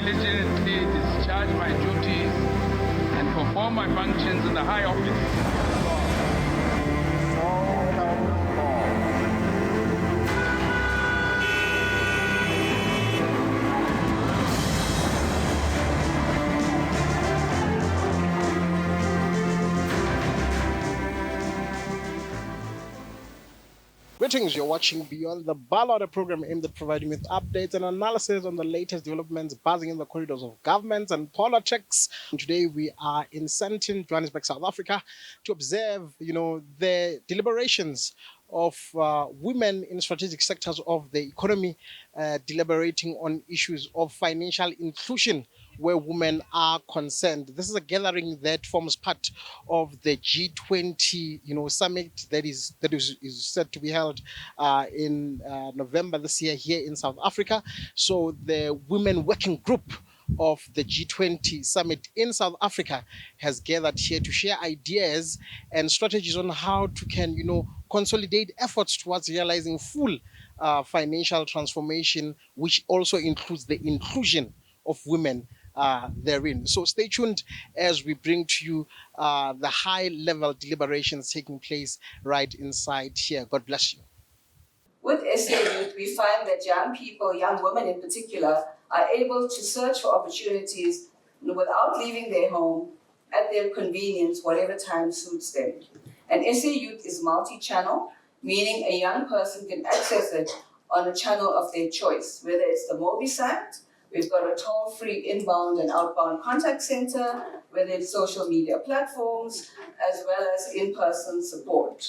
diligently discharge my duties and perform my functions in the high office. Greetings, you're watching Beyond the Ballot, a program aimed at providing with updates and analysis on the latest developments buzzing in the corridors of governments and politics. And today we are in Sandton, Johannesburg, South Africa, to observe, the deliberations of women in strategic sectors of the economy, deliberating on issues of financial inclusion where women are concerned. This is a gathering that forms part of the G20, summit that is set to be held in November this year here in South Africa. So the Women Working Group of the G20 summit in South Africa has gathered here to share ideas and strategies on how to consolidate efforts towards realizing full financial transformation, which also includes the inclusion of women therein. So stay tuned as we bring to you the high-level deliberations taking place right inside here. God bless you. With SA Youth, we find that young people, young women in particular, are able to search for opportunities without leaving their home at their convenience, whatever time suits them. And SA Youth is multi-channel, meaning a young person can access it on a channel of their choice, whether it's the Mobi site. We've got a toll-free inbound and outbound contact center, whether it's social media platforms, as well as in-person support.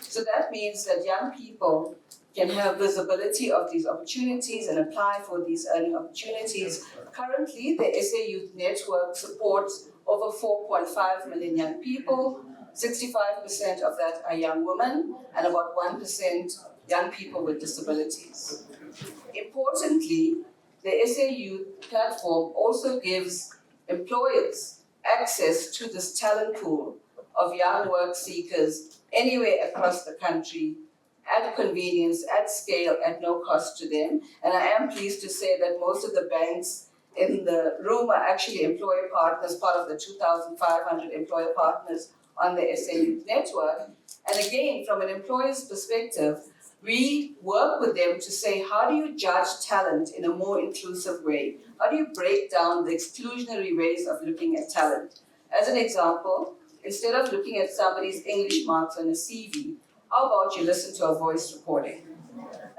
So that means that young people can have visibility of these opportunities and apply for these earning opportunities. Currently, the SA Youth Network supports over 4.5 million young people. 65% of that are young women, and about 1% young people with disabilities. Importantly, the SA Youth platform also gives employers access to this talent pool of young work seekers anywhere across the country at convenience, at scale, at no cost to them. And I am pleased to say that most of the banks in the room are actually employer partners, part of the 2,500 employer partners on the SA Youth Network. And again, from an employer's perspective, we work with them to say, how do you judge talent in a more inclusive way? How do you break down the exclusionary ways of looking at talent? As an example, instead of looking at somebody's English marks on a CV, how about you listen to a voice recording?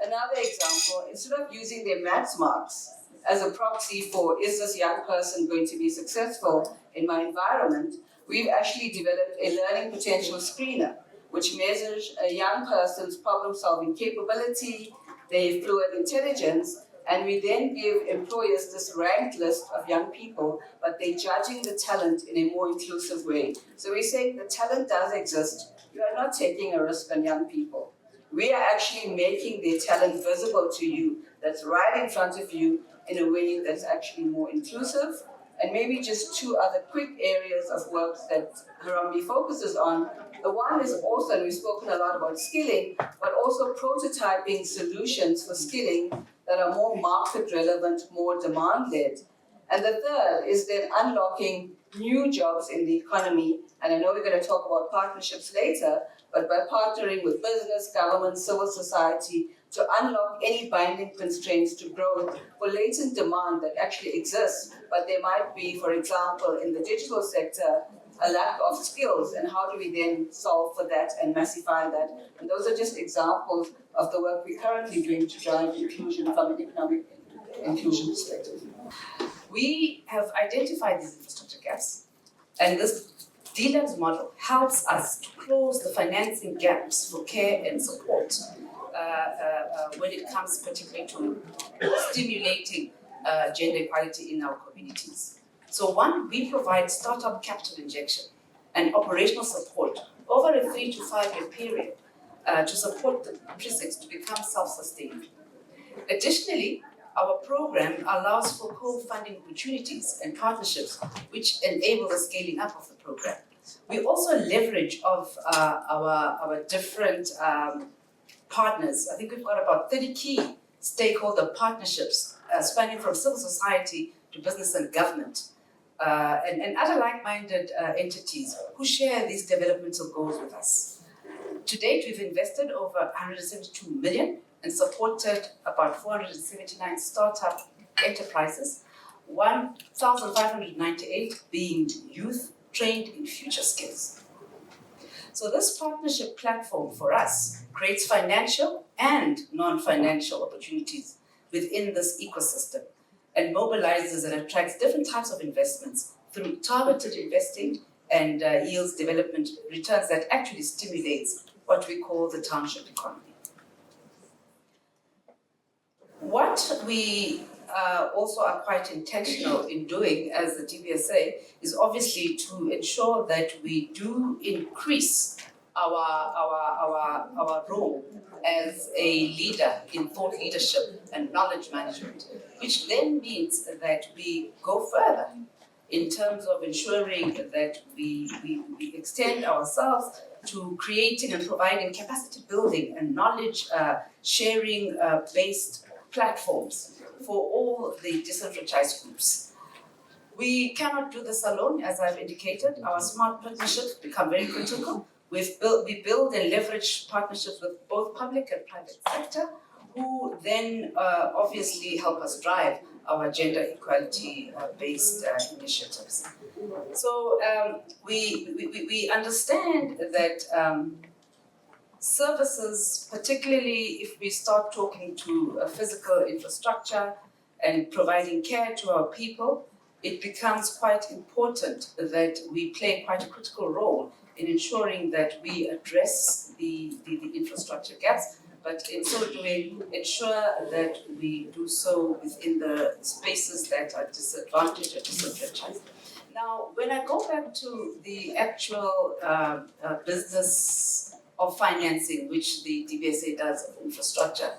Another example, instead of using their maths marks as a proxy for, is this young person going to be successful in my environment, we've actually developed a learning potential screener, which measures a young person's problem-solving capability, their fluid intelligence, and we then give employers this ranked list of young people, but they're judging the talent in a more inclusive way. So we're saying the talent does exist. You are not taking a risk on young people. We are actually making their talent visible to you, that's right in front of you, in a way that's actually more inclusive. And maybe just two other quick areas of work that Harambee focuses on. The one is also, and we've spoken a lot about skilling, but also prototyping solutions for skilling that are more market relevant, more demand-led. And the third is then unlocking new jobs in the economy. And I know we're going to talk about partnerships later, but by partnering with business, government, civil society, to unlock any binding constraints to growth for latent demand that actually exists, but there might be, for example, in the digital sector, a lack of skills, and how do we then solve for that and massify that? And those are just examples of the work we're currently doing to drive inclusion from an economic inclusion perspective. We have identified these infrastructure gaps, and this DLABS model helps us to close the financing gaps for care and support when it comes particularly to stimulating gender equality in our communities. So one, we provide startup capital injection and operational support over a 3 to 5 year period to support the precincts to become self-sustained. Additionally, our program allows for co-funding opportunities and partnerships which enable the scaling up of the program. We also leverage of our different partners. I think we've got about 30 key stakeholder partnerships spanning from civil society to business and government, and other like-minded entities who share these developmental goals with us. To date, we've invested over 172 million and supported about 479 startup enterprises, 1,598 being youth trained in future skills. So this partnership platform for us creates financial and non-financial opportunities within this ecosystem and mobilizes and attracts different types of investments through targeted investing and yields development returns that actually stimulates what we call the township economy. What we also are quite intentional in doing as the DBSA is obviously to ensure that we do increase our role as a leader in thought leadership and knowledge management, which then means that we go further in terms of ensuring that we extend ourselves to creating and providing capacity building and knowledge sharing based platforms for all the disenfranchised groups. We cannot do this alone, as I've indicated. Our smart partnerships become very critical. We build and leverage partnerships with both public and private sector, who then obviously help us drive our gender equality based initiatives. So we understand that services, particularly if we start talking to physical infrastructure and providing care to our people, it becomes quite important that we play quite a critical role in ensuring that we address the infrastructure gaps, but in so doing, ensure that we do so within the spaces that are disadvantaged or disenfranchised. Now, when I go back to the actual business of financing, which the DBSA does of infrastructure,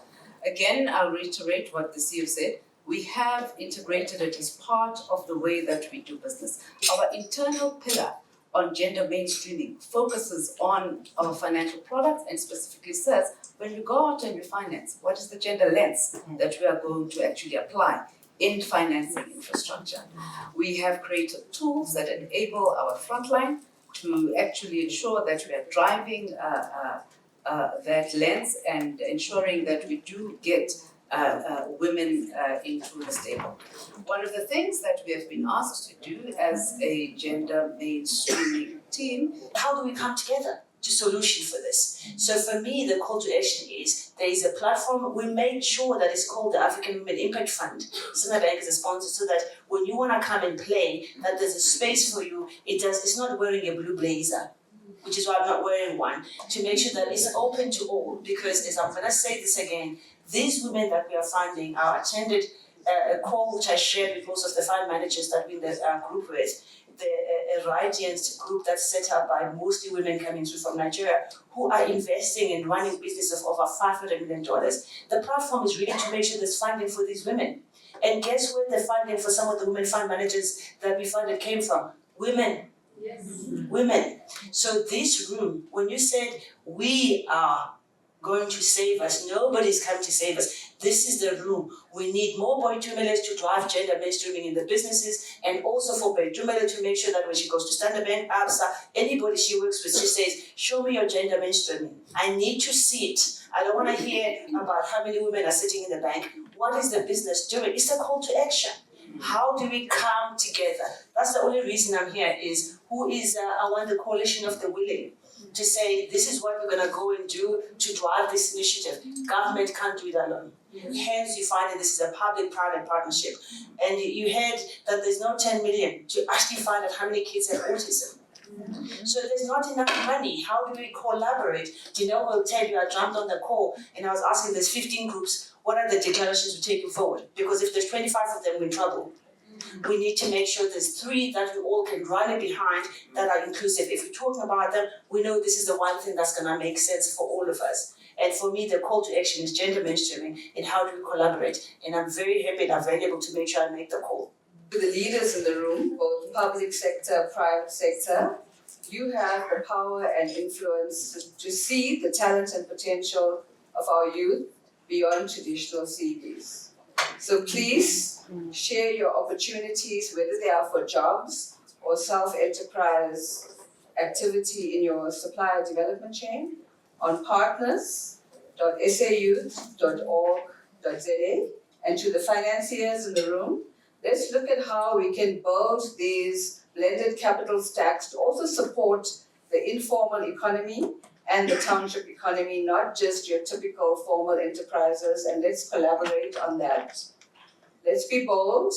again, I'll reiterate what the CEO said. We have integrated it as part of the way that we do business. Our internal pillar on gender mainstreaming focuses on our financial products and specifically says, when you go out and you finance, what is the gender lens that we are going to actually apply in financing infrastructure? We have created tools that enable our frontline to actually ensure that we are driving that lens and ensuring that we do get women into the stable. One of the things that we have been asked to do as a gender mainstreaming team, how do we come together to solution for this? So for me, the call to action is there is a platform. We made sure that it's called the African Women Impact Fund. Standard Bank is a sponsor, so that when you want to come and play, that there's a space for you. It's not wearing a blue blazer, which is why I'm not wearing one, to make sure that it's open to all. Because as I'm going to say this again, these women that we are funding, I attended a call which I shared with most of the fund managers that we're in the group with, a Radiant group that's set up by mostly women coming through from Nigeria who are investing in running business of over $500 million. The platform is really to make sure there's funding for these women. And guess where the funding for some of the women fund managers that we funded came from? Women. Yes. Women. So this room, when you said we are going to save us, nobody's come to save us. This is the room. We need more Boitumele to drive gender mainstreaming in the businesses, and also for Boitumele to make sure that when she goes to Standard Bank, ABSA, anybody she works with, she says, show me your gender mainstreaming. I need to see it. I don't want to hear about how many women are sitting in the bank. What is the business doing? It's a call to action. How do we come together? That's the only reason I'm here is I want the coalition of the willing to say this is what we're going to go and do to drive this initiative. Government can't do it alone. Hence, you find that this is a public-private partnership. And you heard that there's no 10 million to actually find out how many kids have autism. So there's not enough money. How do we collaborate? We'll tell you, I jumped on the call and I was asking, there's 15 groups. What are the declarations we're taking forward? Because if there's 25 of them, we're in trouble. We need to make sure there's 3 that we all can rally behind that are inclusive. If we're talking about them, we know this is the one thing that's going to make sense for all of us. And for me, the call to action is gender mainstreaming and how do we collaborate. And I'm very happy that I'm able to make sure I make the call. to the leaders in the room, both public sector, private sector, you have the power and influence to see the talent and potential of our youth beyond traditional CVs. So please share your opportunities, whether they are for jobs or self-enterprise activity in your supplier development chain on partners.sayouth.org.za. And to the financiers in the room, let's look at how we can build these blended capital stacks to also support the informal economy and the township economy, not just your typical formal enterprises, and let's collaborate on that. Let's be bold,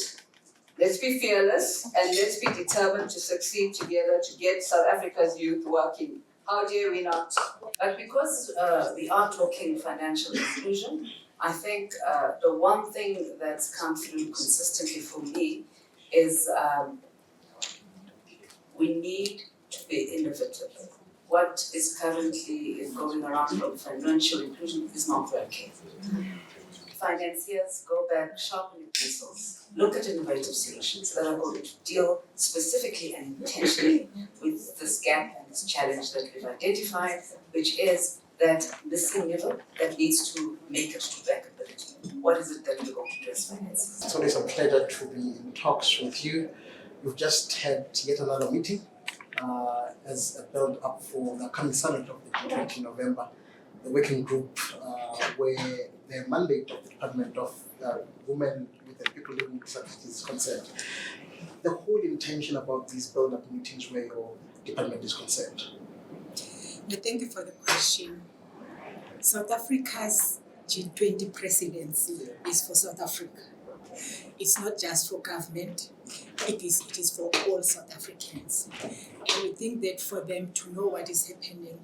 let's be fearless, and let's be determined to succeed together to get South Africa's youth working. How dare we not? But because we are talking financial inclusion, I think the one thing that's come through consistently for me is we need to be innovative. What is currently going around from financial inclusion is not working. Financiers, go back, sharpen your pencils, look at innovative solutions that are going to deal specifically and intentionally with this gap and this challenge that we've identified, which is that missing middle that needs to make it to bankability. What is it that we're going to do as financiers? It's always a pleasure to be in talks with you. We've just had yet another meeting as a build-up for the coming summit of the G20 in November, the working group where the mandate of the Department of Women with and People Living with Disabilities is concerned. The whole intention about these build-up meetings where your department is concerned. Thank you for the question. South Africa's G20 presidency is for South Africa. It's not just for government, it is for all South Africans. And we think that for them to know what is happening,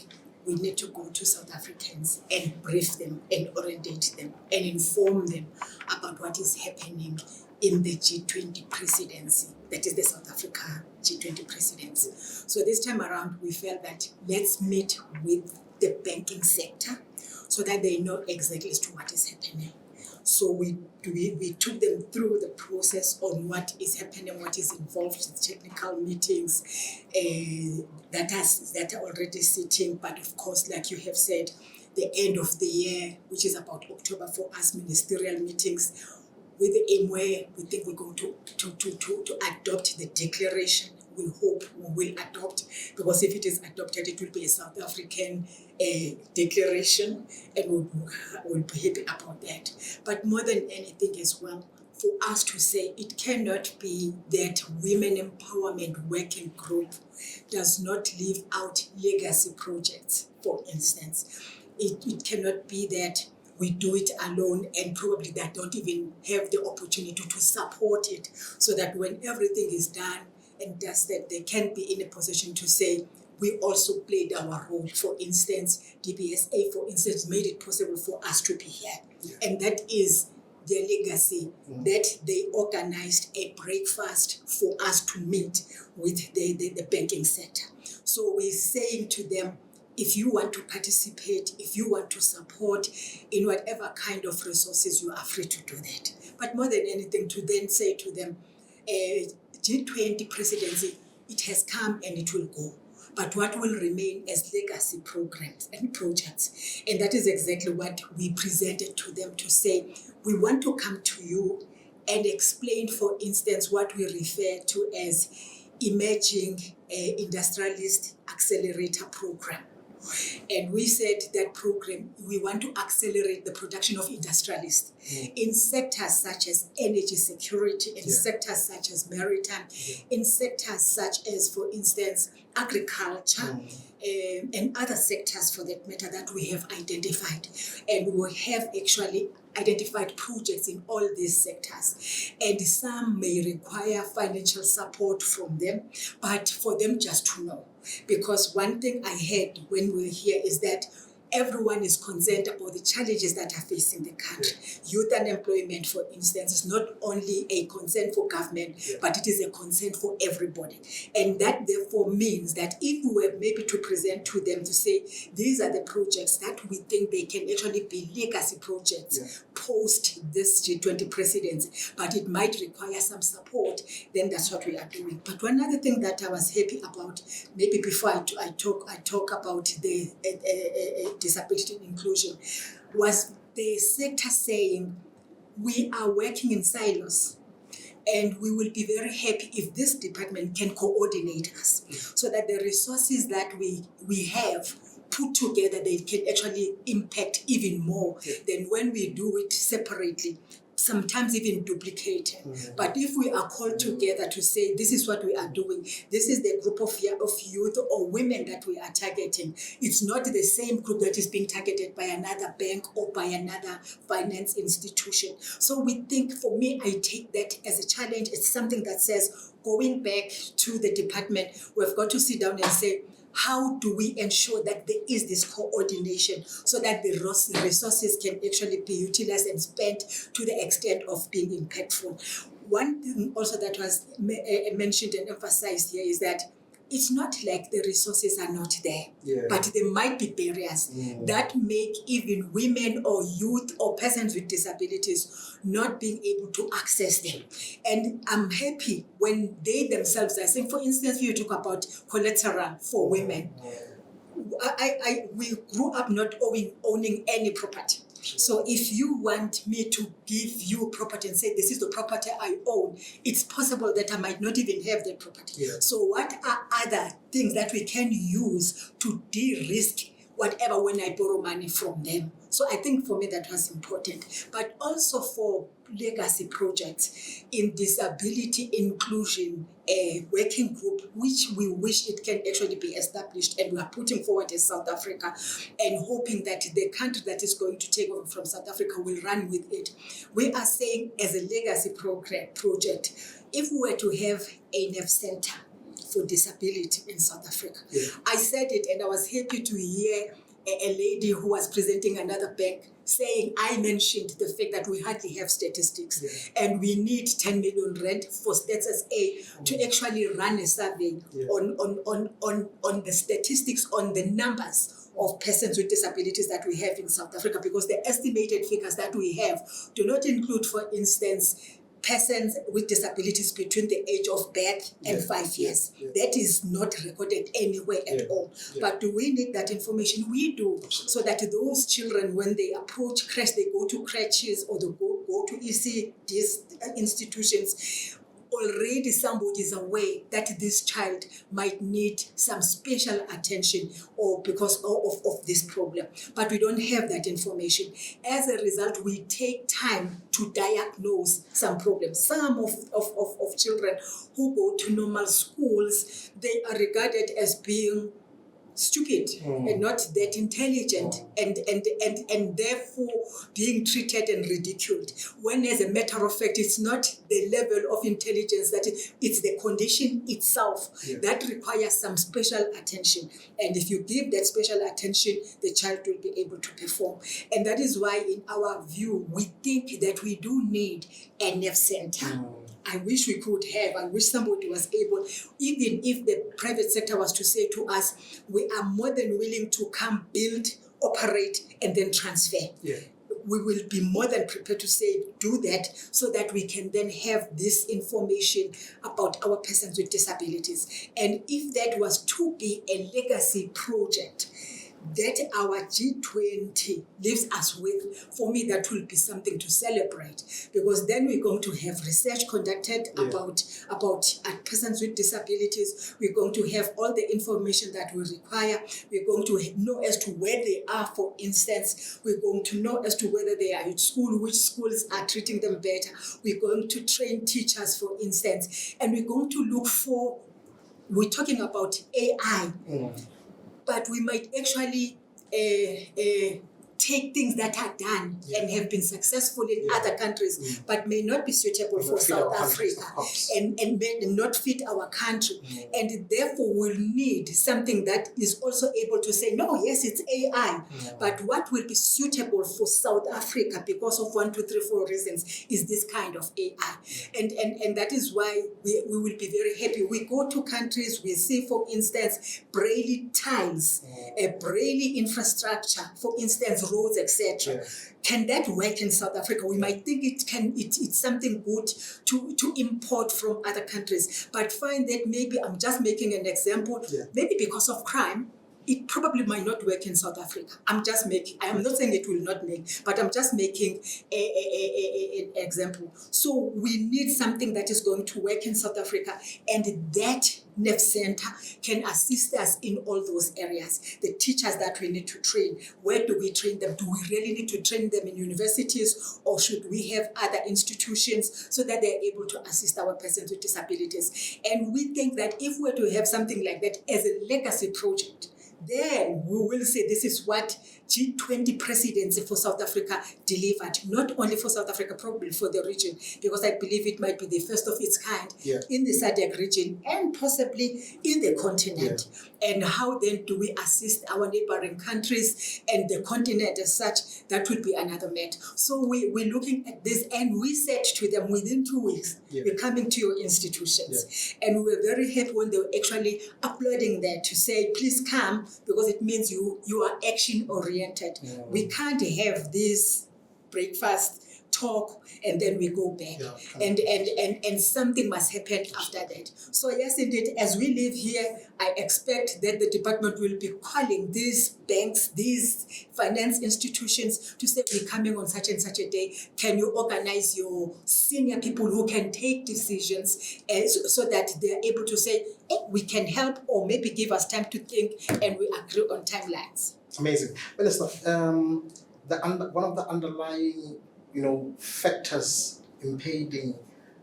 we need to go to South Africans and brief them and orientate them and inform them about what is happening in the G20 presidency, that is the South Africa G20 presidency. So this time around, we felt that let's meet with the banking sector so that they know exactly as to what is happening. So we took them through the process on what is happening, what is involved in technical meetings that are already sitting. But of course, like you have said, the end of the year, which is about October for us, ministerial meetings, with the aim where we think we're going to adopt the declaration. We hope we will adopt, because if it is adopted, it will be a South African declaration, and we'll be happy about that. But more than anything as well, for us to say it cannot be that Women Empowerment Working Group does not leave out legacy projects, for instance. It cannot be that we do it alone and probably they don't even have the opportunity to support it, so that when everything is done and dusted, they can be in a position to say, we also played our role. For instance, DBSA, for instance, made it possible for us to be here. Yeah. And that is their legacy, that they organized a breakfast for us to meet with the banking sector. So we're saying to them, if you want to participate, if you want to support in whatever kind of resources, you are free to do that. But more than anything, to then say to them, G20 presidency, it has come and it will go. But what will remain as legacy programs and projects? And that is exactly what we presented to them, to say, we want to come to you and explain, for instance, what we refer to as Emerging Industrialist Accelerator Program. And we said that program, we want to accelerate the production of industrialists in sectors such as energy security, in sectors such as maritime, in sectors such as, for instance, agriculture, and other sectors for that matter that we have identified. And we have actually identified projects in all these sectors. And some may require financial support from them, but for them just to know. Because one thing I heard when we were here is that everyone is concerned about the challenges that are facing the country. Youth unemployment, for instance, is not only a concern for government, but it is a concern for everybody. And that therefore means that if we were maybe to present to them to say, these are the projects that we think they can actually be legacy projects post this G20 presidency, but it might require some support, then that's what we are doing. But one other thing that I was happy about, maybe before I talk about the disability inclusion, was the sector saying, we are working in silos. And we will be very happy if this department can coordinate us so that the resources that we have put together, they can actually impact even more than when we do it separately, sometimes even duplicated. But if we are called together to say, this is what we are doing, this is the group of youth or women that we are targeting, it's not the same group that is being targeted by another bank or by another finance institution. So we think, for me, I take that as a challenge. It's something that says, going back to the department, we've got to sit down and say, how do we ensure that there is this coordination so that the resources can actually be utilized and spent to the extent of being impactful? One thing also that was mentioned and emphasized here is that it's not like the resources are not there, but there might be barriers that make even women or youth or persons with disabilities not being able to access them. And I'm happy when they themselves are saying, for instance, you talk about collateral for women. We grew up not owning any property. So if you want me to give you property and say, this is the property I own, it's possible that I might not even have that property. So what are other things that we can use to de-risk whatever when I borrow money from them? So I think for me that was important. But also for legacy projects in disability inclusion, a working group, which we wish it can actually be established, and we are putting forward as South Africa and hoping that the country that is going to take over from South Africa will run with it. We are saying, as a legacy project, if we were to have a NF center for disability in South Africa. I said it, and I was happy to hear a lady who was presenting another bank saying, I mentioned the fact that we hardly have statistics and we need 10 million rand for Stats SA to actually run a survey on the statistics, on the numbers of persons with disabilities that we have in South Africa, because the estimated figures that we have do not include, for instance, persons with disabilities between the age of birth and 5 years. That is not recorded anywhere at all. But do we need that information? We do. So that those children, when they approach creche, they go to creches or they go to these institutions, already somebody is aware that this child might need some special attention or because of this problem. But we don't have that information. As a result, we take time to diagnose some problems. Some of children who go to normal schools, they are regarded as being stupid and not that intelligent and therefore being treated and ridiculed, when as a matter of fact it's not the level of intelligence, that it's the condition itself that requires some special attention, and if you give that special attention, the child will be able to perform. And that is why in our view we think that we do need a NF center. I wish we could have, I wish somebody was able, even if the private sector was to say to us, we are more than willing to come build, operate, and then transfer. We will be more than prepared to say, do that, so that we can then have this information about our persons with disabilities. And if that was to be a legacy project that our G20 leaves us with, for me that will be something to celebrate, because then we're going to have research conducted about persons with disabilities. We're going to have all the information that we require. We're going to know as to where they are, for instance. We're going to know as to whether they are at school, which schools are treating them better. We're going to train teachers, for instance, and we're going to look for, we're talking about AI, but we might actually take things that are done and have been successful in other countries, but may not be suitable for South Africa and may not fit our country. And therefore we'll need something that is also able to say, no, yes, it's AI, but what will be suitable for South Africa because of 1, 2, 3, 4 reasons is this kind of AI. And that is why we will be very happy. We go to countries, we see, for instance, Braille tiles, a Braille infrastructure, for instance, roads, etc. Can that work in South Africa? We might think it can. It's something good to import from other countries, but find that maybe, I'm just making an example, maybe because of crime, it probably might not work in South Africa. I am not saying it will not make, but I'm just making example. So we need something that is going to work in South Africa, and that NEF Center can assist us in all those areas. The teachers that we need to train, where do we train them? Do we really need to train them in universities, or should we have other institutions so that they're able to assist our persons with disabilities? And we think that if we're to have something like that as a legacy project, then we will say this is what G20 presidency for South Africa delivered, not only for South Africa, probably for the region, because I believe it might be the first of its kind in the SADC region and possibly in the continent. And how then do we assist our neighboring countries and the continent as such? That would be another matter. So we're looking at this, and we said to them within 2 weeks, we're coming to your institutions. And we were very happy when they were actually uploading that to say, please come, because it means you are action oriented. We can't have this breakfast talk and then we go back, and something must happen after that. So yes, indeed, as we live here, I expect that the department will be calling these banks, these finance institutions to say, we're coming on such and such a day. Can you organize your senior people who can take decisions, so that they're able to say, hey, we can help, or maybe give us time to think, and we agree on timelines. Amazing. Minister, one of the underlying factors impeding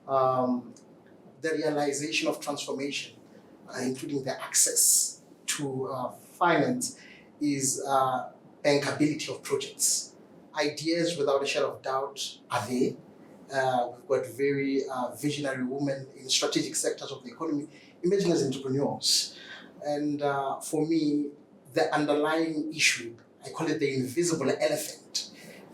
the realization of transformation, including the access to finance, is bankability of projects. Ideas, without a shadow of doubt, are there. We've got very visionary women in strategic sectors of the economy emerging as entrepreneurs. And for me, the underlying issue, I call it the invisible elephant,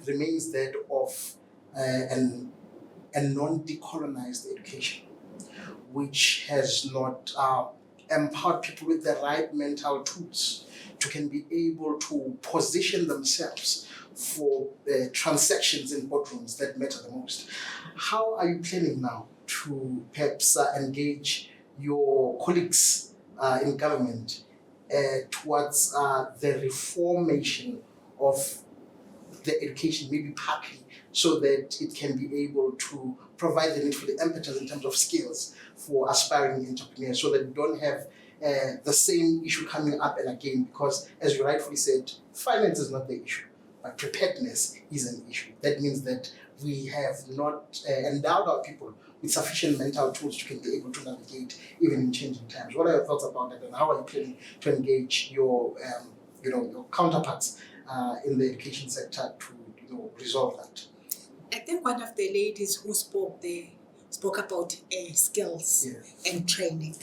remains that of a non-decolonized education, which has not empowered people with the right mental tools to can be able to position themselves for transactions in boardrooms that matter the most. How are you planning now to perhaps engage your colleagues in government towards the reformation of the education, maybe partly, so that it can be able to provide the needful impetus in terms of skills for aspiring entrepreneurs, so that we don't have the same issue coming up and again? Because, as you rightfully said, finance is not the issue, but preparedness is an issue. That means that we have not endowed our people with sufficient mental tools to be able to navigate even in changing times. What are your thoughts about that, and how are you planning to engage your counterparts in the education sector to resolve that? I think one of the ladies who spoke about skills and training.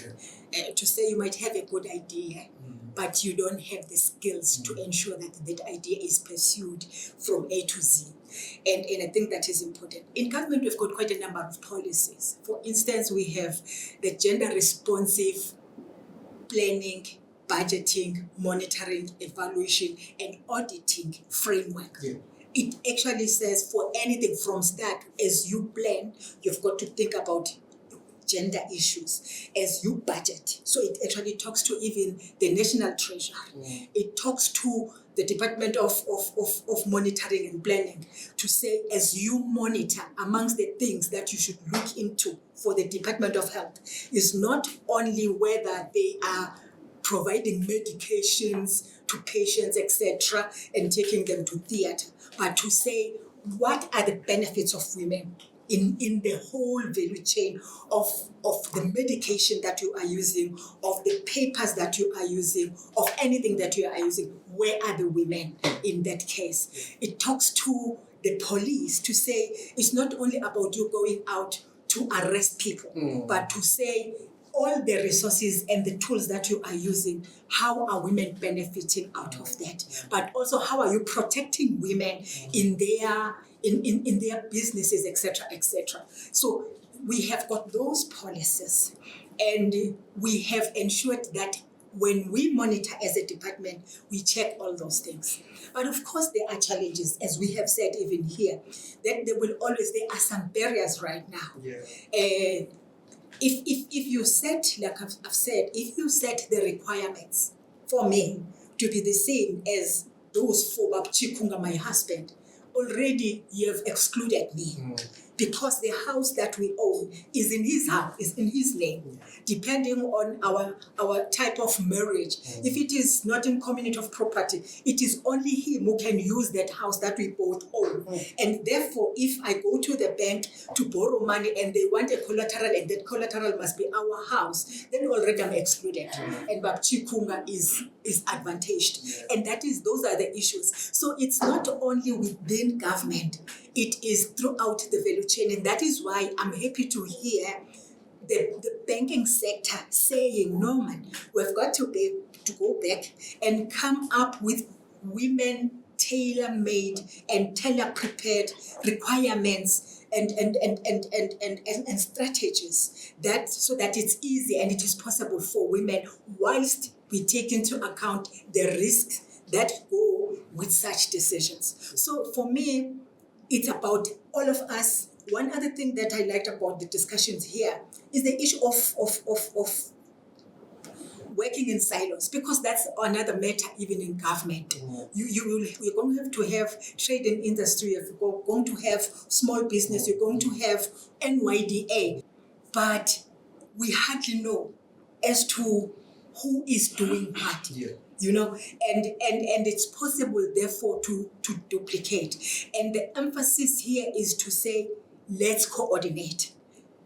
To say you might have a good idea, but you don't have the skills to ensure that that idea is pursued from A to Z. And I think that is important. In government, we've got quite a number of policies. For instance, we have the gender responsive planning, budgeting, monitoring, evaluation, and auditing framework. It actually says for anything from start, as you plan, you've got to think about gender issues as you budget. So it actually talks to even the National Treasury. It talks to the Department of Monitoring and Planning to say, as you monitor, amongst the things that you should look into for the Department of Health is not only whether they are providing medications to patients, etc., and taking them to theatre, but to say, what are the benefits of women in the whole value chain of the medication that you are using, of the papers that you are using, of anything that you are using? Where are the women in that case? It talks to the police to say, it's not only about you going out to arrest people, but to say, all the resources and the tools that you are using, how are women benefiting out of that? But also, how are you protecting women in their businesses, etc., etc. So we have got those policies, and we have ensured that when we monitor as a department, we check all those things. But of course, there are challenges, as we have said even here, that there are some barriers right now. If you set, like I've said, if you set the requirements for me to be the same as those for Bab Chikunga, my husband, already you have excluded me. because the house that we own is in his house, is in his name, depending on our type of marriage. If it is not in community of property, it is only him who can use that house that we both own. And therefore, if I go to the bank to borrow money and they want a collateral and that collateral must be our house, then already I'm excluded. And Babchi Kunga is advantaged. And those are the issues. So it's not only within government, it is throughout the value chain. And that is why I'm happy to hear the banking sector saying, no man, we've got to go back and come up with women tailor-made and tailor-prepared requirements and strategies that so that it's easy and it is possible for women, whilst we take into account the risks that go with such decisions. So for me, it's about all of us. One other thing that I liked about the discussions here is the issue of working in silos, because that's another matter even in government. You're going to have trade and industry, you're going to have small business, you're going to have NYDA, but we hardly know as to who is doing what. You know, and it's possible therefore to duplicate. And the emphasis here is to say, let's coordinate.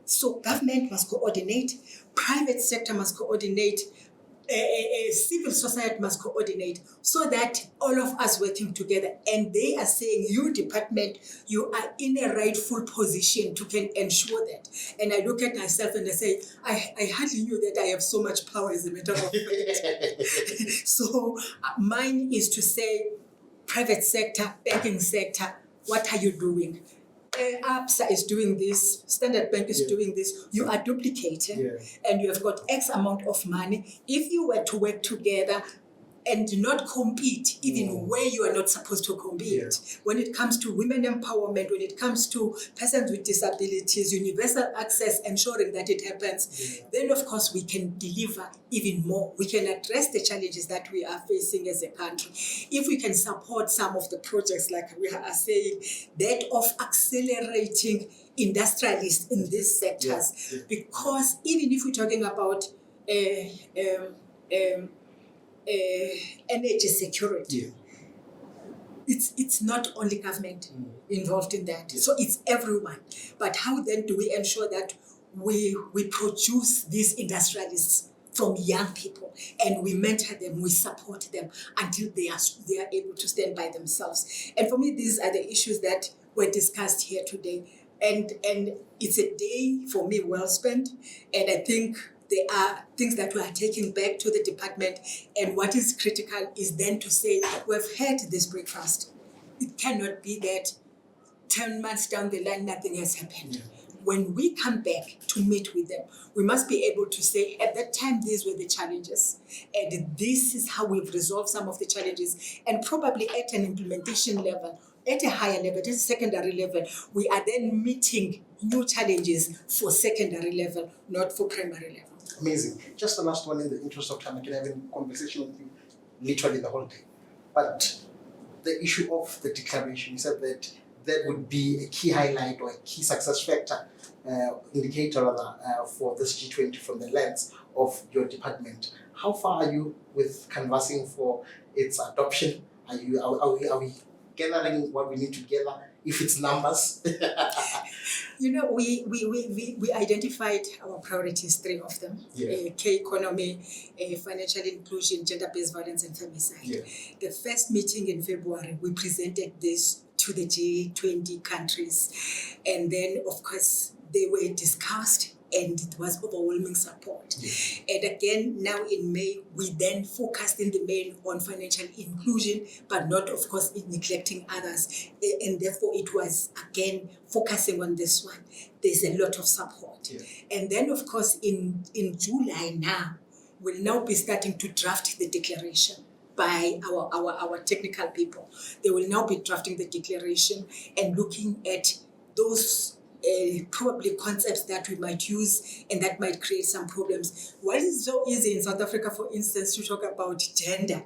So government must coordinate, private sector must coordinate, civil society must coordinate, so that all of us working together, and they are saying, you department, you are in a rightful position to can ensure that. And I look at myself and I say, I hardly knew that I have so much power as a matter of fact. So mine is to say, private sector, banking sector, what are you doing? ABSA is doing this, Standard Bank is doing this, you are duplicating, and you have got X amount of money. If you were to work together and not compete even where you are not supposed to compete, when it comes to women empowerment, when it comes to persons with disabilities, universal access, ensuring that it happens, then of course we can deliver even more. We can address the challenges that we are facing as a country. If we can support some of the projects, like we are saying, that of accelerating industrialists in these sectors, because even if we're talking about energy security, it's not only government involved in that. So it's everyone. But how then do we ensure that we produce these industrialists from young people, and we mentor them, we support them until they are able to stand by themselves? And for me, these are the issues that were discussed here today. And it's a day for me well spent. And I think there are things that we are taking back to the department. And what is critical is then to say, we've had this breakfast. It cannot be that 10 months down the line, nothing has happened. When we come back to meet with them, we must be able to say, at that time, these were the challenges. And this is how we've resolved some of the challenges. And probably at an implementation level, at a higher level, at a secondary level, we are then meeting new challenges for secondary level, not for primary level. Amazing. Just the last one, in the interest of time, I can have a conversation with you literally the whole day. But the issue of the declaration, you said that that would be a key highlight or a key success factor, indicator rather, for this G20 from the lens of your department. How far are you with canvassing for its adoption? Are we gathering what we need to gather, if it's numbers? You know, we identified our priorities, 3 of them: K economy, financial inclusion, gender-based violence, and femicide. The first meeting in February, we presented this to the G20 countries, and then of course they were discussed, and it was overwhelming support. And again, now in May, we then focused in the main on financial inclusion, but not, of course, in neglecting others. And therefore, it was, again, focusing on this one. There's a lot of support. And then, of course, in July now, we'll now be starting to draft the declaration by our technical people. They will now be drafting the declaration and looking at those probably concepts that we might use and that might create some problems. Why is it so easy in South Africa, for instance, to talk about gender,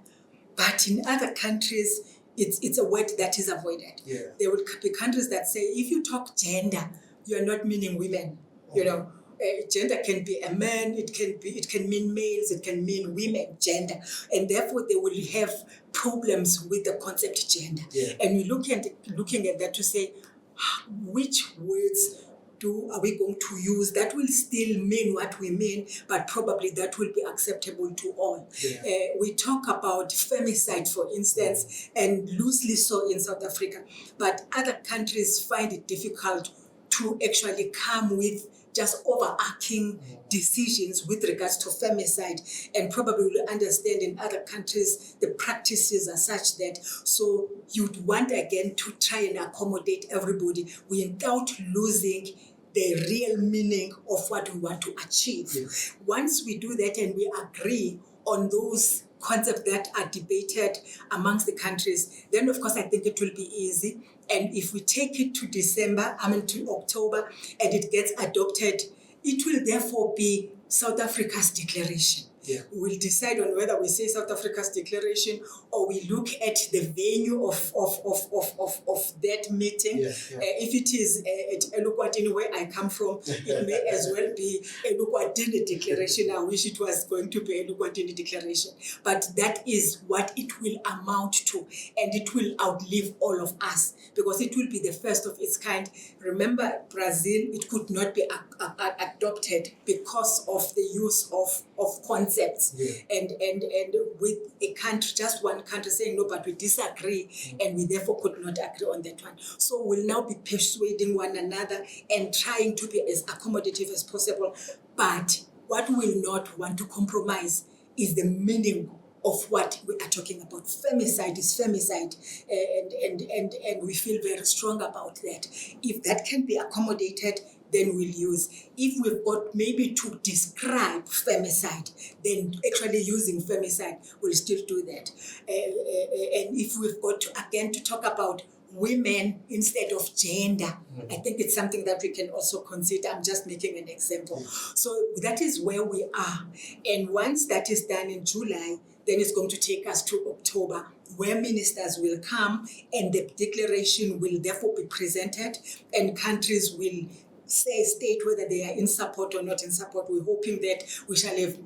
but in other countries, it's a word that is avoided. There would be countries that say, if you talk gender, you are not meaning women. You know, gender can be a man, it can mean males, it can mean women, gender, and therefore they will have problems with the concept gender. Yeah. And we're looking at that to say, which words are we going to use that will still mean what we mean, but probably that will be acceptable to all. Yeah. We talk about femicide, for instance, and loosely so in South Africa, but other countries find it difficult to actually come with just overarching decisions with regards to femicide, and probably will understand in other countries the practices are such that, so you'd want again to try and accommodate everybody without losing the real meaning of what we want to achieve. Yes. Once we do that and we agree on those concepts that are debated amongst the countries, then of course I think it will be easy. And if we take it to to October, and it gets adopted, it will therefore be South Africa's declaration. Yeah. We'll decide on whether we say South Africa's declaration or we look at the venue of that meeting. Yeah. If it is at Elukwatini, where I come from, it may as well be Elukwatini declaration. I wish it was going to be Elukwatini declaration. But that is what it will amount to, and it will outlive all of us because it will be the first of its kind. Remember, Brazil, it could not be adopted because of the use of concepts. Yeah. And with a country, just one country saying no, but we disagree, and we therefore could not agree on that one. So we'll now be persuading one another and trying to be as accommodative as possible. But what we will not want to compromise is the meaning of what we are talking about. Femicide is femicide, and we feel very strong about that. If that can be accommodated, then we'll use. If we've got maybe to describe femicide, then actually using femicide, we'll still do that. And if we've got to, again, to talk about women instead of gender, I think it's something that we can also consider. I'm just making an example. So that is where we are. And once that is done in July, then it's going to take us to October, where ministers will come and the declaration will therefore be presented, and countries will state whether they are in support or not in support. We're hoping that we shall have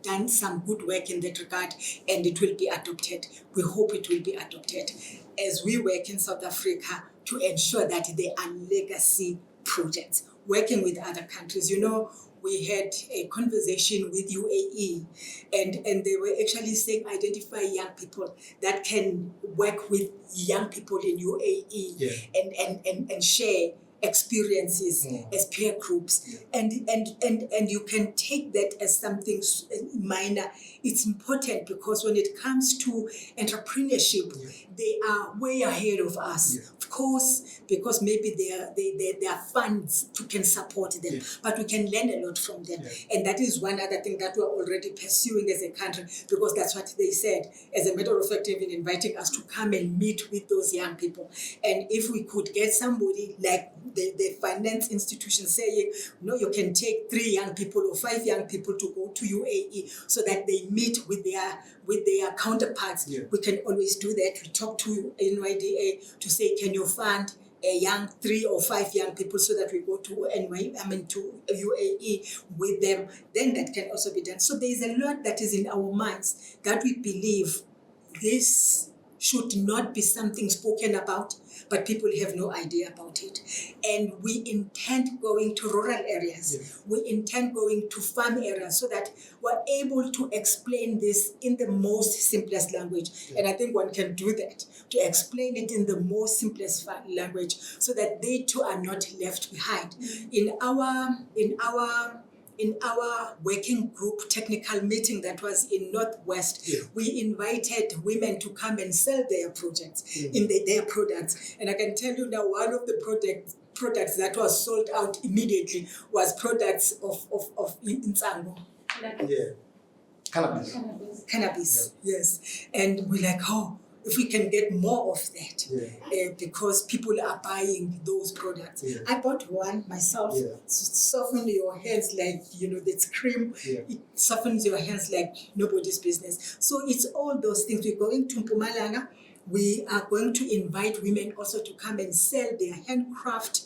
done some good work in that regard and it will be adopted. We hope it will be adopted as we work in South Africa to ensure that they are legacy projects, working with other countries. You know, we had a conversation with UAE and they were actually saying identify young people that can work with young people in UAE and share experiences as peer groups, and you can take that as something minor. It's important because when it comes to entrepreneurship, they are way ahead of us. Of course, because maybe there are funds to can support them, but we can learn a lot from them. And that is one other thing that we're already pursuing as a country, because that's what they said. As a matter of fact, even inviting us to come and meet with those young people. And if we could get somebody like the finance institution saying, no, you can take 3 young people or 5 young people to go to UAE so that they meet with their counterparts. We can always do that. We talk to NYDA to say, can you fund a young 3 or 5 young people so that we go to to UAE with them? Then that can also be done. So there is a lot that is in our minds that we believe this should not be something spoken about, but people have no idea about it. And we intend going to rural areas. We intend going to farm areas so that we're able to explain this in the most simplest language. And I think one can do that, to explain it in the most simplest language so that they too are not left behind. In our working group technical meeting that was in Northwest, we invited women to come and sell their projects, their products. And I can tell you now, one of the products that was sold out immediately was products of Insango. Cannabis, yes. And we're like, if we can get more of that, because people are buying those products. I bought one myself. It softens your hands like, that cream. It softens your hands like nobody's business. So it's all those things. We're going to Mpumalanga. We are going to invite women also to come and sell their handcraft,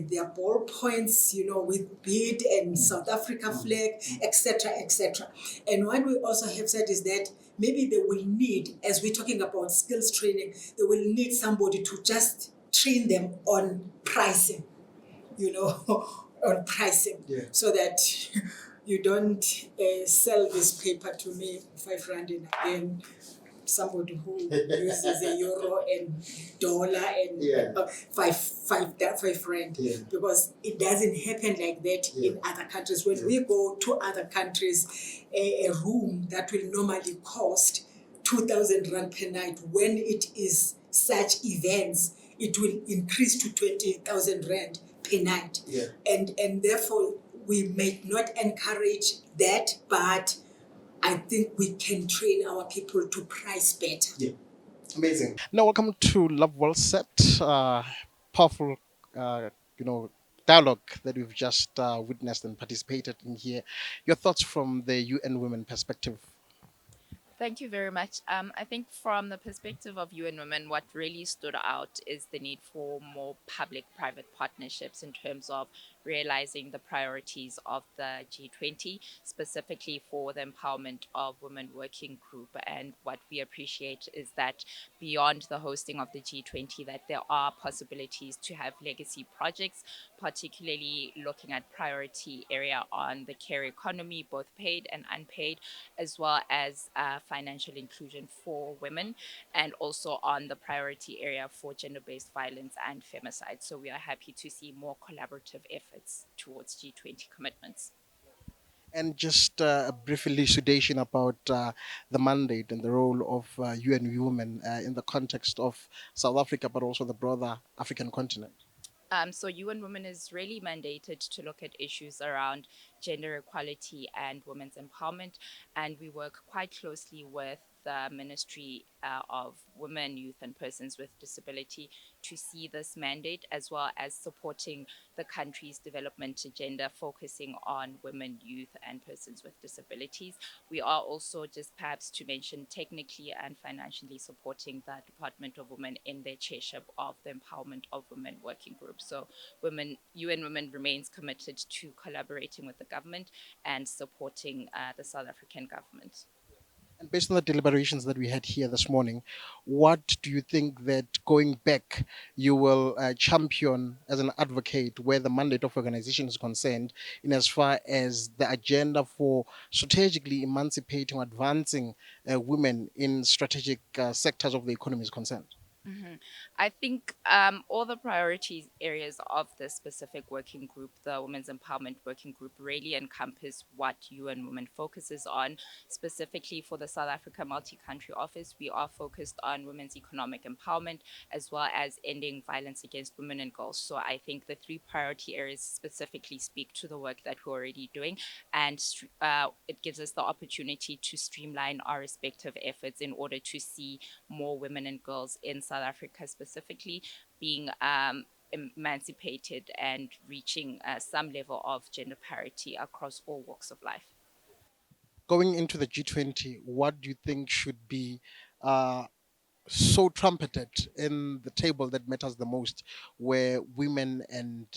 their ballpoints, with bead and South Africa flag, etc., etc. And what we also have said is that maybe they will need, as we're talking about skills training, they will need somebody to just train them on pricing, on pricing, so that you don't sell this paper to me 5 rand, and again somebody who uses a euro and dollar and five rand, because it doesn't happen like that in other countries. When we go to other countries, a room that will normally cost 2,000 rand per night, when it is such events, it will increase to 20,000 rand per night. And therefore we may not encourage that, but I think we can train our people to price better. Amazing. Now, welcome to Love Well Set. Powerful, uh, you know, dialogue that we've just witnessed and participated in here. Your thoughts from the UN Women perspective? Thank you very much. I think from the perspective of UN Women, what really stood out is the need for more public-private partnerships in terms of realizing the priorities of the G20, specifically for the empowerment of women working group. And what we appreciate is that beyond the hosting of the G20, that there are possibilities to have legacy projects, particularly looking at priority area on the care economy, both paid and unpaid, as well as financial inclusion for women, and also on the priority area for gender based violence and femicide. So we are happy to see more collaborative efforts towards G20 commitments. And just a brief elucidation about the mandate and the role of UN Women in the context of South Africa, but also the broader African continent. So UN Women is really mandated to look at issues around gender equality and women's empowerment, and we work quite closely with the Ministry of Women, Youth and Persons with Disability to see this mandate, as well as supporting the country's development agenda focusing on women, youth and persons with disabilities. We are also, just perhaps to mention, technically and financially supporting the Department of Women in their chairship of the Empowerment of Women Working Group. So UN Women remains committed to collaborating with the government and supporting the South African government. And based on the deliberations that we had here this morning, what do you think that going back you will champion as an advocate where the mandate of organization is concerned, in as far as the agenda for strategically emancipating or advancing women in strategic sectors of the economy is concerned? Mhm. I think all the priorities areas of the specific working group, the Women's Empowerment Working Group, really encompass what UN Women focuses on. Specifically for the South Africa Multi-Country Office, we are focused on women's economic empowerment as well as ending violence against women and girls. So I think the three priority areas specifically speak to the work that we're already doing, and it gives us the opportunity to streamline our respective efforts in order to see more women and girls in South Africa specifically being emancipated and reaching some level of gender parity across all walks of life. Going into the G20, what do you think should be uh, so trumpeted in the table that matters the most, where women and,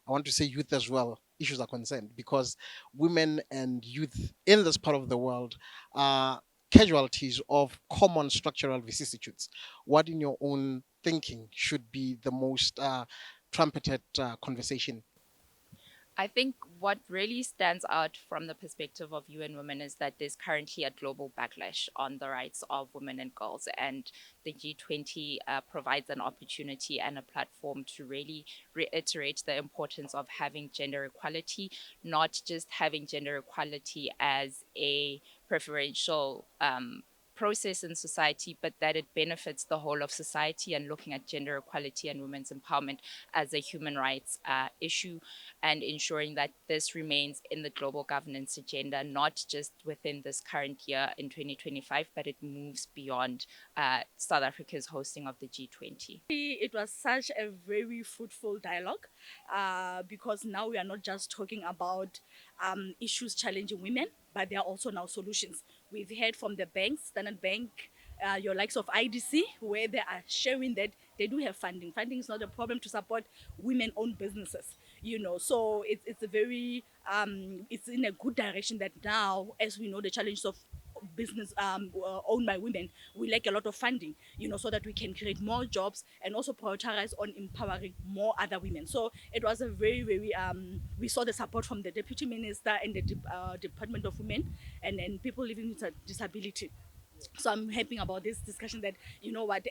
I want to say, youth as well, issues are concerned? Because women and youth in this part of the world are casualties of common structural vicissitudes. What, in your own thinking, should be the most trumpeted conversation? I think what really stands out from the perspective of UN Women is that there's currently a global backlash on the rights of women and girls, and the G20 provides an opportunity and a platform to really reiterate the importance of having gender equality, not just having gender equality as a preferential process in society, but that it benefits the whole of society, and looking at gender equality and women's empowerment as a human rights issue, and ensuring that this remains in the global governance agenda, not just within this current year in 2025, but it moves beyond South Africa's hosting of the G20. It was such a very fruitful dialogue because now we are not just talking about issues challenging women, but there are also now solutions. We've heard from the banks, Standard Bank, your likes of IDC, where they are showing that they do have funding. Funding is not a problem to support women-owned businesses, So it's a very it's in a good direction that now, as we know, the challenges of business owned by women, we lack a lot of funding, so that we can create more jobs and also prioritize on empowering more other women. So it was a very, very, we saw the support from the Deputy Minister and the Department of Women and people living with a disability. So I'm happy about this discussion that,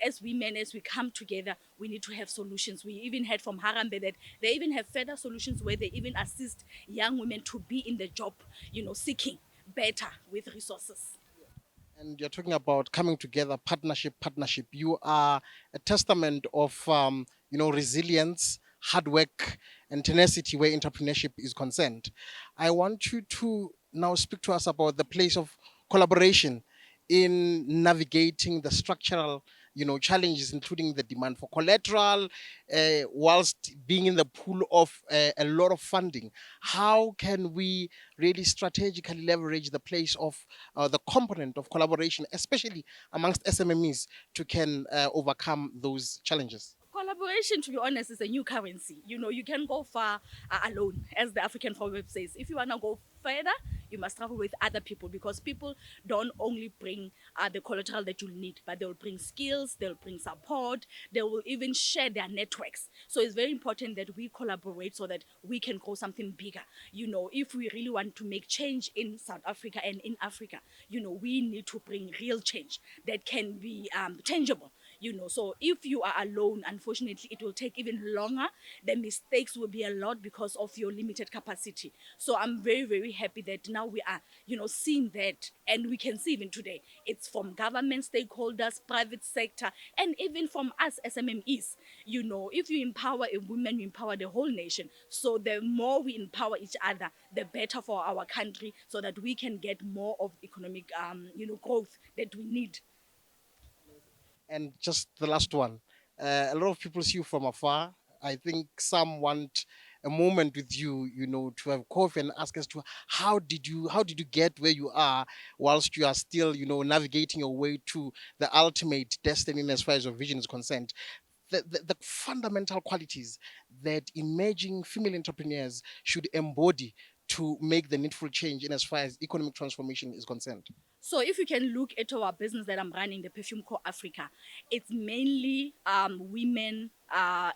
as women, as we come together, we need to have solutions. We even heard from Harambe that they even have further solutions where they even assist young women to be in the job, seeking better with resources. And you're talking about coming together, partnership. You are a testament of, resilience, hard work, and tenacity where entrepreneurship is concerned. I want you to now speak to us about the place of collaboration in navigating the structural, challenges, including the demand for collateral, whilst being in the pool of a lot of funding. How can we really strategically leverage the place of the component of collaboration, especially amongst SMMEs, to can overcome those challenges? Collaboration, to be honest, is a new currency. You can go far alone, as the African proverb says. If you want to go further, you must travel with other people, because people don't only bring the collateral that you'll need, but they'll bring skills, they'll bring support, they will even share their networks. So it's very important that we collaborate so that we can grow something bigger. If we really want to make change in South Africa and in Africa, we need to bring real change that can be tangible. So if you are alone, unfortunately, it will take even longer. The mistakes will be a lot because of your limited capacity. So I'm very, very happy that now we are, seeing that, and we can see even today, it's from government stakeholders, private sector, and even from us SMMEs. If you empower a woman, you empower the whole nation. So the more we empower each other, the better for our country, so that we can get more of economic, growth that we need. And just the last one, a lot of people see you from afar. I think some want a moment with you, to have coffee and ask us to how did you get where you are, whilst you are still, navigating your way to the ultimate destiny as far as your vision is concerned. The fundamental qualities that emerging female entrepreneurs should embody to make the needful change in as far as economic transformation is concerned. So if you can look at our business that I'm running, the Perfume Co Africa, it's mainly women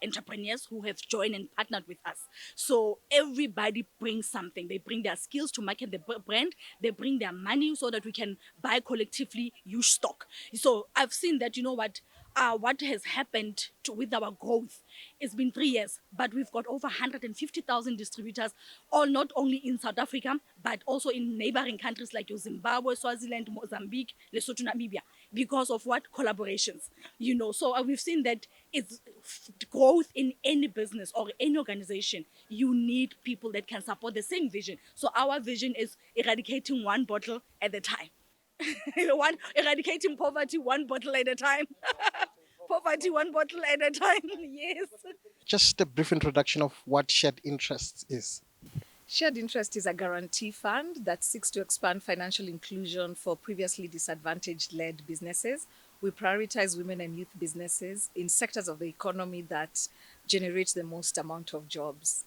entrepreneurs who have joined and partnered with us. So everybody brings something. They bring their skills to market the brand. They bring their money so that we can buy collectively huge stock. So I've seen that, what has happened with our growth. It's been 3 years, but we've got over 150,000 distributors, all not only in South Africa, but also in neighboring countries like Zimbabwe, Swaziland, Mozambique, Lesotho, Namibia, because of what? Collaborations. So we've seen that it's growth in any business or any organization. You need people that can support the same vision. So our vision is eradicating one bottle at a time. Eradicating poverty one bottle at a time. Poverty one bottle at a time. Yes. Just a brief introduction of what shared interests is. Shared Interest is a guarantee fund that seeks to expand financial inclusion for previously disadvantaged-led businesses. We prioritize women and youth businesses in sectors of the economy that generate the most amount of jobs.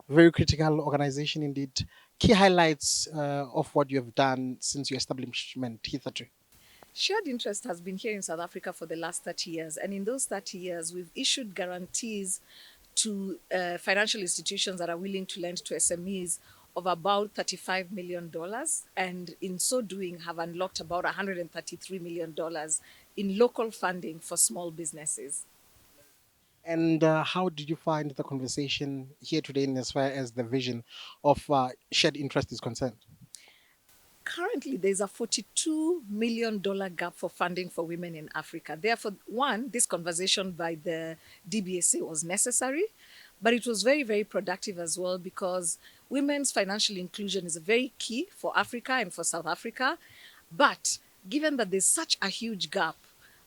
Very critical organization indeed. Key highlights of what you have done since your establishment hitherto. Shared Interest has been here in South Africa for the last 30 years, and in those 30 years, we've issued guarantees to financial institutions that are willing to lend to SMEs of about $35 million, and in so doing have unlocked about $133 million in local funding for small businesses. And how did you find the conversation here today in as far as the vision of shared interest is concerned? Currently, there's a $42 million gap for funding for women in Africa. Therefore, one, this conversation by the DBSA was necessary, but it was very, very productive as well, because women's financial inclusion is very key for Africa and for South Africa. But given that there's such a huge gap,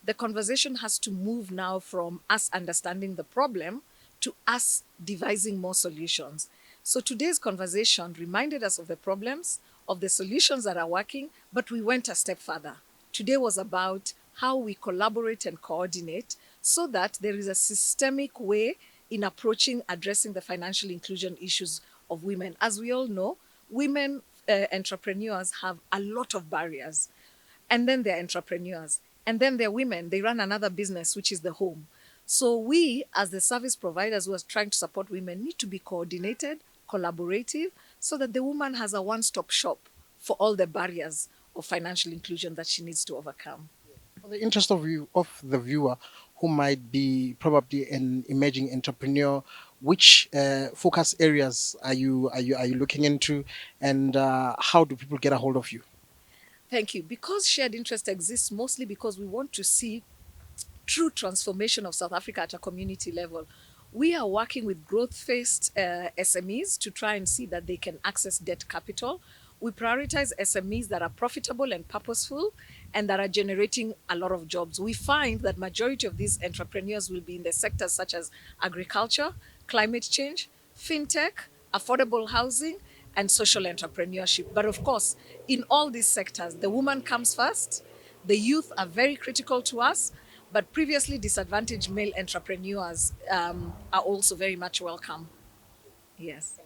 the conversation has to move now from us understanding the problem to us devising more solutions. So today's conversation reminded us of the problems, of the solutions that are working, but we went a step further. Today was about how we collaborate and coordinate so that there is a systemic way in approaching addressing the financial inclusion issues of women. As we all know, women entrepreneurs have a lot of barriers. And then they're entrepreneurs. And then they're women. They run another business, which is the home. So we, as the service providers who are trying to support women, need to be coordinated, collaborative, so that the woman has a one-stop shop for all the barriers of financial inclusion that she needs to overcome. For the interest of the viewer who might be probably an emerging entrepreneur, which focus areas are you looking into, and how do people get a hold of you? Thank you. Because shared interest exists mostly because we want to see true transformation of South Africa at a community level. We are working with growth faced SMEs to try and see that they can access debt capital. We prioritize SMEs that are profitable and purposeful and that are generating a lot of jobs. We find that majority of these entrepreneurs will be in the sectors such as agriculture, climate change, fintech, affordable housing, and social entrepreneurship. But of course, in all these sectors, the woman comes first. The youth are very critical to us, but previously disadvantaged male entrepreneurs are also very much welcome. Yes.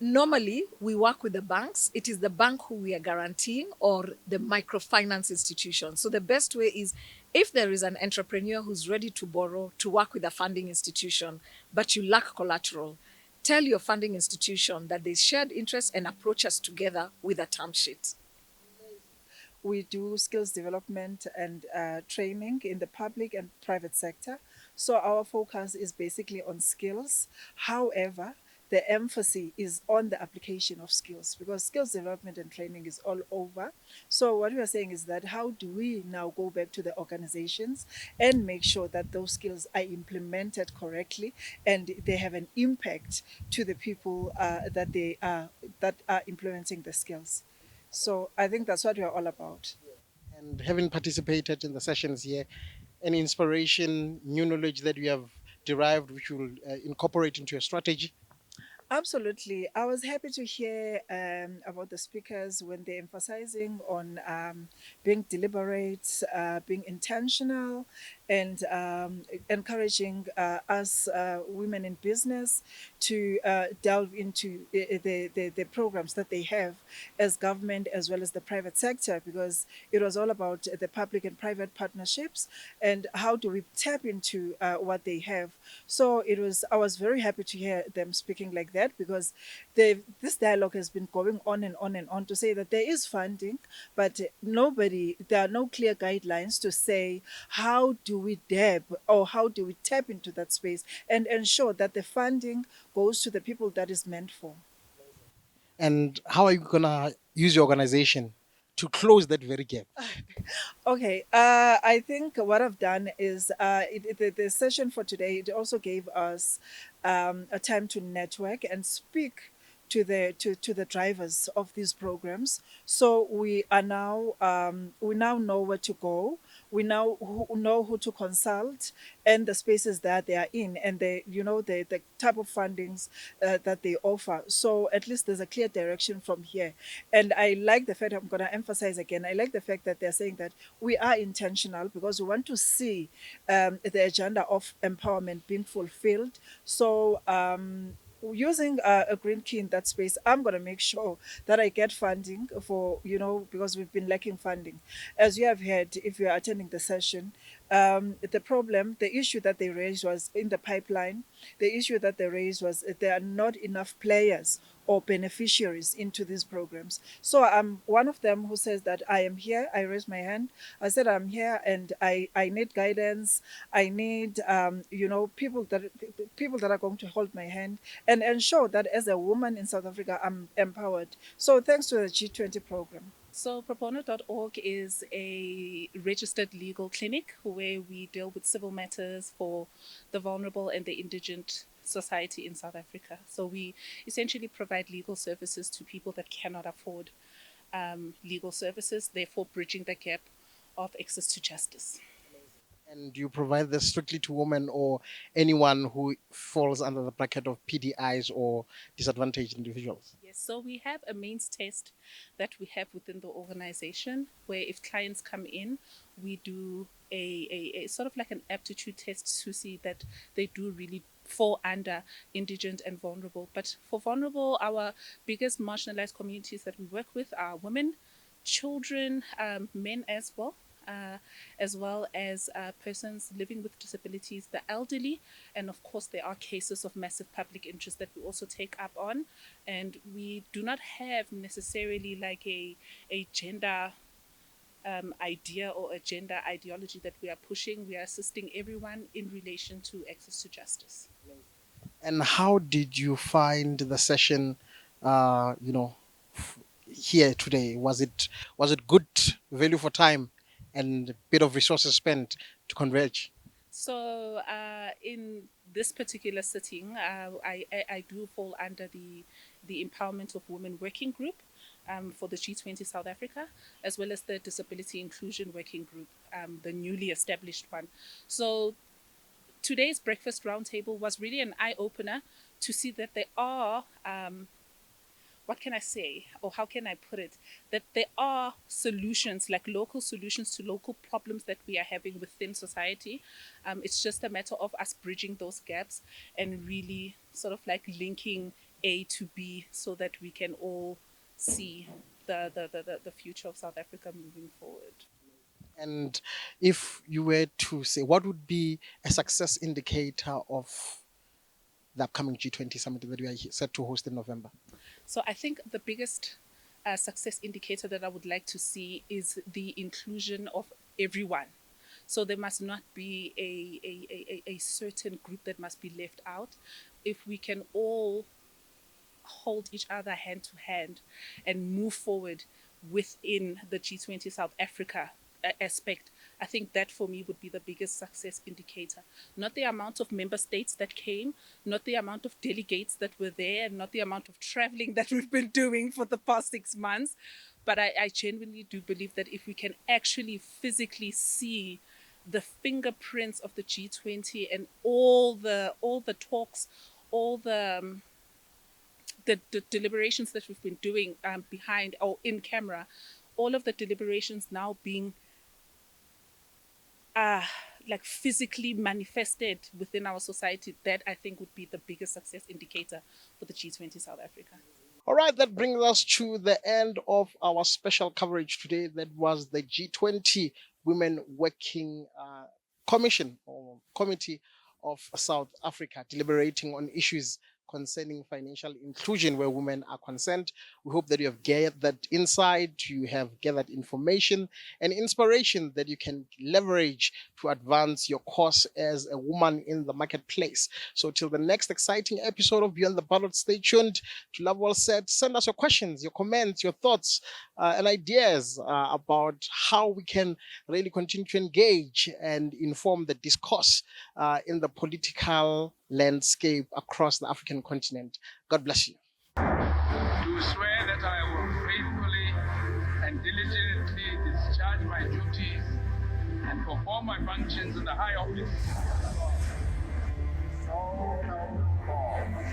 Normally, we work with the banks. It is the bank who we are guaranteeing or the microfinance institution. So the best way is if there is an entrepreneur who's ready to borrow to work with a funding institution, but you lack collateral, tell your funding institution that there's shared interest and approach us together with a term sheet. We do skills development and training in the public and private sector. So our focus is basically on skills. However, the emphasis is on the application of skills because skills development and training is all over. So what we are saying is that how do we now go back to the organizations and make sure that those skills are implemented correctly and they have an impact to the people that are implementing the skills. So I think that's what we are all about. And having participated in the sessions here, any inspiration, new knowledge that you have derived, which you will incorporate into your strategy? Absolutely. I was happy to hear about the speakers when they're emphasizing on being deliberate, being intentional, and encouraging us women in business to delve into the programs that they have as government as well as the private sector, because it was all about the public and private partnerships and how do we tap into what they have. So I was very happy to hear them speaking like that because this dialogue has been going on and on and on to say that there is funding, but there are no clear guidelines to say how do we dab or how do we tap into that space and ensure that the funding goes to the people that is meant for. And how are you going to use your organization to close that very gap? Okay, I think what I've done is the session for today, it also gave us a time to network and speak to the drivers of these programs. So we now know where to go. We now know who to consult and the spaces that they are in and the type of fundings that they offer. So at least there's a clear direction from here. And I like the fact, I'm going to emphasize again, I like the fact that they're saying that we are intentional because we want to see the agenda of empowerment being fulfilled. So using a green key in that space, I'm going to make sure that I get funding for, because we've been lacking funding. As you have heard, if you are attending the session, the issue that they raised was in the pipeline. The issue that they raised was there are not enough players or beneficiaries into these programs. So I'm one of them who says that I am here. I raised my hand. I said I'm here and I need guidance. I need people that are going to hold my hand and ensure that as a woman in South Africa I'm empowered. So thanks to the G20 program. So, Propono.org is a registered legal clinic where we deal with civil matters for the vulnerable and the indigent society in South Africa. So, we essentially provide legal services to people that cannot afford legal services, therefore, bridging the gap of access to justice. And do you provide this strictly to women or anyone who falls under the bracket of PDIs or disadvantaged individuals? Yes, so we have a mains test that we have within the organization where if clients come in, we do a sort of like an aptitude test to see that they do really fall under indigent and vulnerable. But for vulnerable, our biggest marginalized communities that we work with are women, children, men as well as persons living with disabilities, the elderly, and of course, there are cases of massive public interest that we also take up on. And we do not have necessarily like a gender idea or a gender ideology that we are pushing. We are assisting everyone in relation to access to justice. And how did you find the session, here today? Was it good value for time and a bit of resources spent to converge? So in this particular sitting, I do fall under the Empowerment of Women Working Group for the G20 South Africa, as well as the Disability Inclusion Working Group, the newly established one. So today's breakfast roundtable was really an eye opener to see that there are what can I say, or how can I put it, that there are solutions, like local solutions to local problems that we are having within society. It's just a matter of us bridging those gaps and really sort of like linking A to B so that we can all see the future of South Africa moving forward. And if you were to say, what would be a success indicator of the upcoming G20 summit that we are set to host in November? So I think the biggest success indicator that I would like to see is the inclusion of everyone. So there must not be a certain group that must be left out. If we can all hold each other hand to hand and move forward within the G20 South Africa aspect, I think that for me would be the biggest success indicator. Not the amount of member states that came, not the amount of delegates that were there, and not the amount of traveling that we've been doing for the past 6 months. But I genuinely do believe that if we can actually physically see the fingerprints of the G20 and all the talks, all the deliberations that we've been doing behind or in camera, all of the deliberations now being like physically manifested within our society, that I think would be the biggest success indicator for the G20 South Africa. All right, that brings us to the end of our special coverage today. That was the G20 Women Working Commission or Committee of South Africa deliberating on issues concerning financial inclusion where women are concerned. We hope that you have gathered insight, you have gathered information and inspiration that you can leverage to advance your cause as a woman in the marketplace. So till the next exciting episode of Beyond the Ballot, stay tuned to Love Well Said. Send us your questions, your comments, your thoughts, and ideas about how we can really continue to engage and inform the discourse in the political landscape across the African continent. God bless you. Do swear that I will faithfully and diligently discharge my duties and perform my functions in the high office. So help me God.